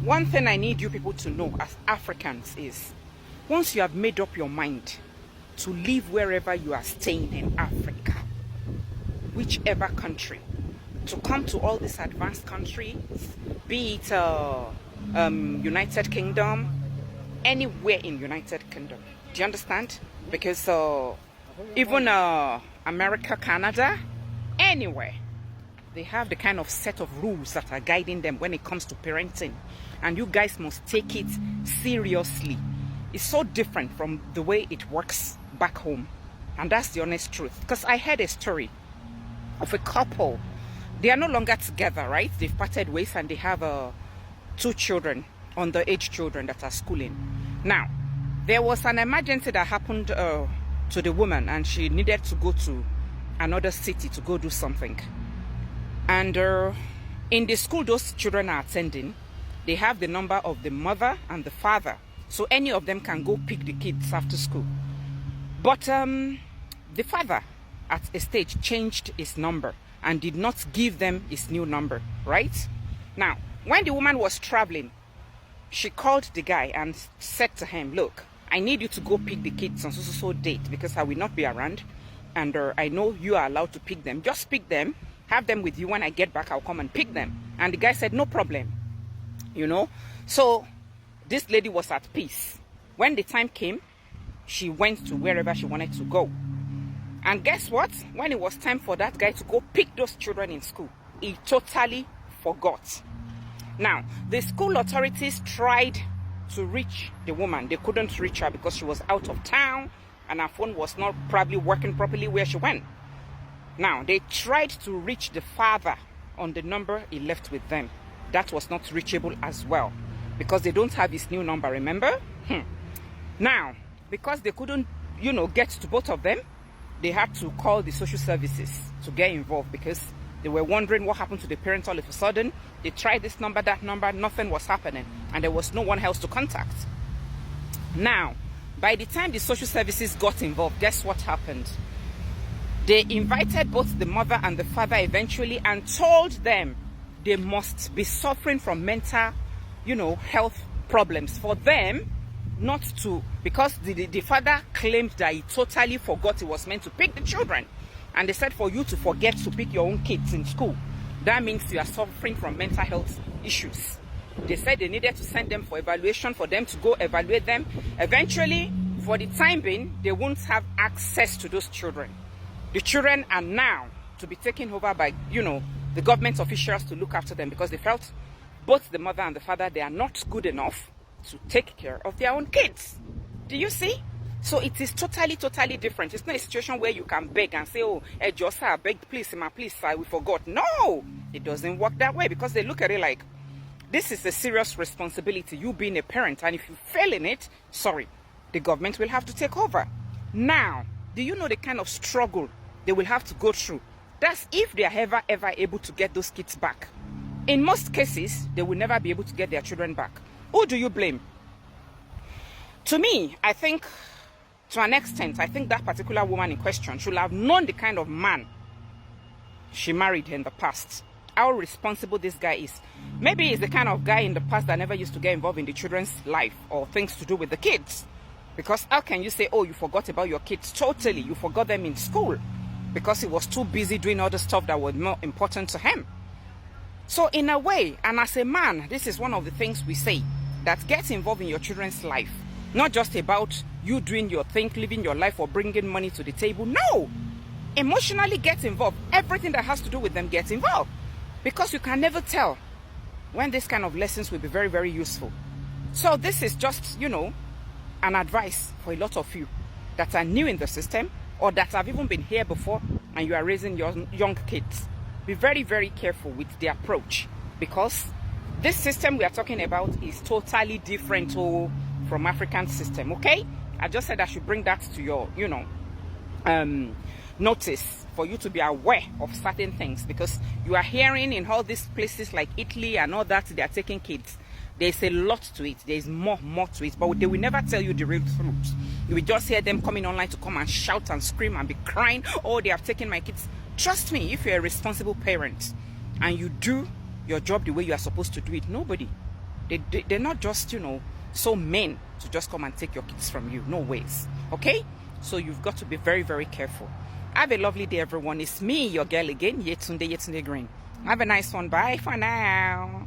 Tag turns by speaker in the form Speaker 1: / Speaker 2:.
Speaker 1: one thing I need you people to know as Africans is, once you have made up your mind to live wherever you are staying in Africa, whichever country, to come to all these advanced countries, be it United Kingdom, anywhere in United Kingdom. Do you understand? Because even America, Canada, anywhere, they have the kind of set of rules that are guiding them when it comes to parenting. And you guys must take it seriously. It's so different from the way it works back home. And that's the honest truth. Because I heard a story of a couple. They are no longer together, right? They've parted ways and they have 2 children, underage children that are schooling. Now, there was an emergency that happened to the woman, and she needed to go to another city to go do something. And in the school those children are attending, they have the number of the mother and the father. So any of them can go pick the kids after school. But the father at a stage changed his number and did not give them his new number, right? Now, when the woman was traveling, she called the guy and said to him, look, I need you to go pick the kids on so date because I will not be around. And I know you are allowed to pick them. Just pick them, have them with you. When I get back, I'll come and pick them. And the guy said, no problem. You know? So this lady was at peace. When the time came, she went to wherever she wanted to go. And guess what? When it was time for that guy to go pick those children in school, he totally forgot. Now, the school authorities tried to reach the woman. They couldn't reach her because she was out of town and her phone was not probably working properly where she went. Now, they tried to reach the father on the number he left with them. That was not reachable as well because they don't have his new number, remember? Now, because they couldn't, get to both of them, they had to call the social services to get involved because they were wondering what happened to the parents all of a sudden. They tried this number, that number, nothing was happening. And there was no one else to contact. Now, by the time the social services got involved, guess what happened? They invited both the mother and the father eventually and told them they must be suffering from mental, health problems for them not to, because the father claimed that he totally forgot he was meant to pick the children. And they said for you to forget to pick your own kids in school, that means you are suffering from mental health issues. They said they needed to send them for evaluation, for them to go evaluate them. Eventually, for the time being, they won't have access to those children. The children are now to be taken over by, the government officials to look after them because they felt both the mother and the father, they are not good enough to take care of their own kids. Do you see? So it is totally different. It's not a situation where you can beg and say, oh, just I beg, please, sir, we forgot. No, it doesn't work that way because they look at it like, this is a serious responsibility, you being a parent, and if you fail in it, sorry, the government will have to take over. Now, do you know the kind of struggle they will have to go through? That's if they are ever able to get those kids back. In most cases, they will never be able to get their children back. Who do you blame? To me, I think, to an extent, I think that particular woman in question should have known the kind of man she married in the past. How responsible this guy is. Maybe he's the kind of guy in the past that never used to get involved in the children's life or things to do with the kids. Because how can you say, oh, you forgot about your kids? Totally, you forgot them in school because he was too busy doing other stuff that was more important to him. So in a way, and as a man, this is one of the things we say, that gets involved in your children's life. Not just about you doing your thing, living your life or bringing money to the table. No! Emotionally get involved. Everything that has to do with them gets involved. Because you can never tell when this kind of lessons will be very useful. So this is just, an advice for a lot of you that are new in the system or that have even been here before and you are raising your young kids. Be very careful with the approach because this system we are talking about is totally different from African system, okay? I just said I should bring that to your, notice for you to be aware of certain things because you are hearing in all these places like Italy and all that, they are taking kids. There's a lot to it. There's more to it, but they will never tell you the real truth. You will just hear them coming online to come and shout and scream and be crying, oh, they have taken my kids. Trust me, if you're a responsible parent and you do your job the way you are supposed to do it, nobody They're not just, you know, so mean to just come and take your kids from you. No ways. Okay? So you've got to be very, very careful. Have a lovely day, everyone. It's me, your girl again, Yetunde Green. Have a nice one. Bye for now.